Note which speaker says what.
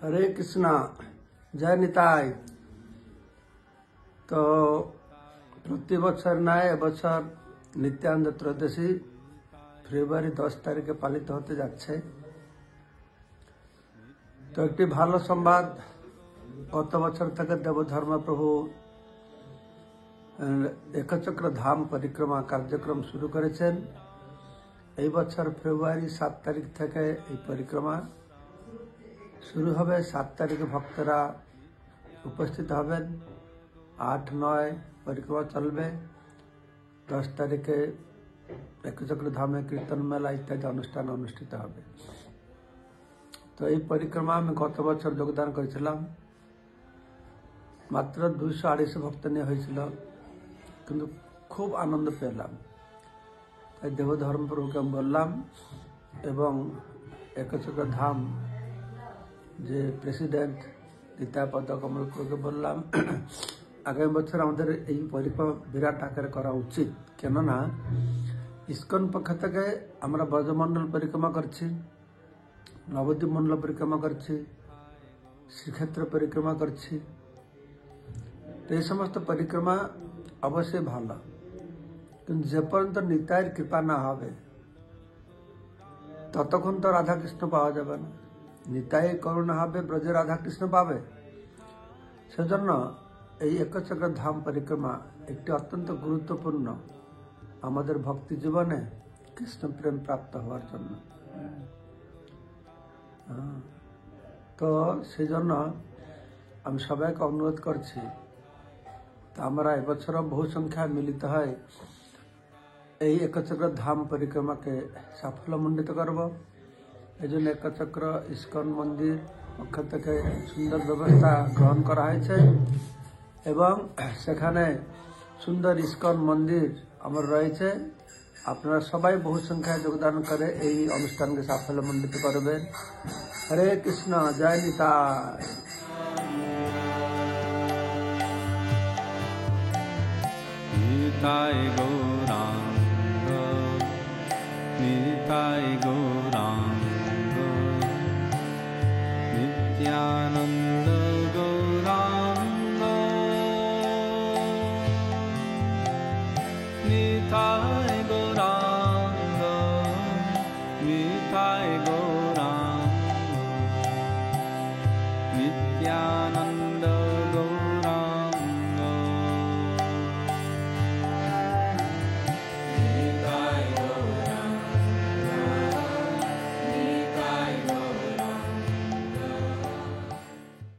Speaker 1: हरे कृष्णा जय निताय। तो प्रति बचर नए बचर नित्यानंद त्रयोदशी फेब्रुआरी 10 तारीखे पालित होते जाच्छे। तो एक भालो संबाद गत बचर থেকে देवधर्म प्रभु एकचक्र धाम परिक्रमा कार्यक्रम शुरू करेছেন। এই বছর ফেব্রুয়ারি 7 তারিখ থেকে এই পরিক্রমা শুরু হবে। 7 তারিখে ভক্তরা উপস্থিত হবেন। 8-9 परिक्रमा चलবে। 10 তারিখে একচক্র ধামে কীর্তন মেলা ইত্যাদি অনুষ্ঠান অনুষ্ঠিত হবে। তো এই পরিক্রমা আমি গত বছর যোগদান করেছিলাম। মাত্র 200-250 ভক্ত নিয়ে হয়েছিল, কিন্তু খুব আনন্দ পেলাম। তাই দেবধর্ম প্রভুকে আমি বললাম এবং একচক্র ধাম যে প্রেসিডেন্ট নিতাপদ কমলকে বললাম আগামী বছর আমাদের এই পরিক্রমা বিরাট আকারে করা উচিত। কেননা ইসকন পক্ষ থেকে আমরা ব্রজমন্ডল পরিক্রমা করছি, নবদ্বীপ মন্ডল পরিক্রমা করছি, শ্রীক্ষেত্র পরিক্রমা করছি। তো এই সমস্ত পরিক্রমা অবশ্যই ভালো, কিন্তু যে পর্যন্ত নিতাইয়ের কৃপা না হবে ততক্ষণ তো রাধাকৃষ্ণ পাওয়া যাবে না। নিতাই করুণা হবে, ব্রজে রাধাকৃষ্ণ পাবে। সেজন্য এই একচক্র ধাম পরিক্রমা একটি অত্যন্ত গুরুত্বপূর্ণ আমাদের ভক্তি জীবনে কৃষ্ণ প্রেম প্রাপ্ত হওয়ার জন্য। তো সেই জন্য আমি সবাইকে অনুরোধ করছি, তা আমরা এবছরও বহু সংখ্যায় মিলিত হয় এই একচক্র ধাম পরিক্রমাকে সাফল্যমণ্ডিত করব। এই জন্য একচক্র ইস্কন মন্দির পক্ষ থেকে সুন্দর ব্যবস্থা গ্রহণ করা হয়েছে এবং সেখানে সুন্দর ইস্কন মন্দির আমার রয়েছে। আপনারা সবাই বহু সংখ্যায় যোগদান করে এই অনুষ্ঠানকে সাফল্যমণ্ডিত করবেন। হরে কৃষ্ণ জয় নিতাই।
Speaker 2: নিতাই গৌরাঙ্গ নিতাই গৌরাঙ্গ নিত্যানন্দ গৌরাঙ্গ নিতাই গৌরাঙ্গ নিতাই গৌরাঙ্গ নিত্যানন্দ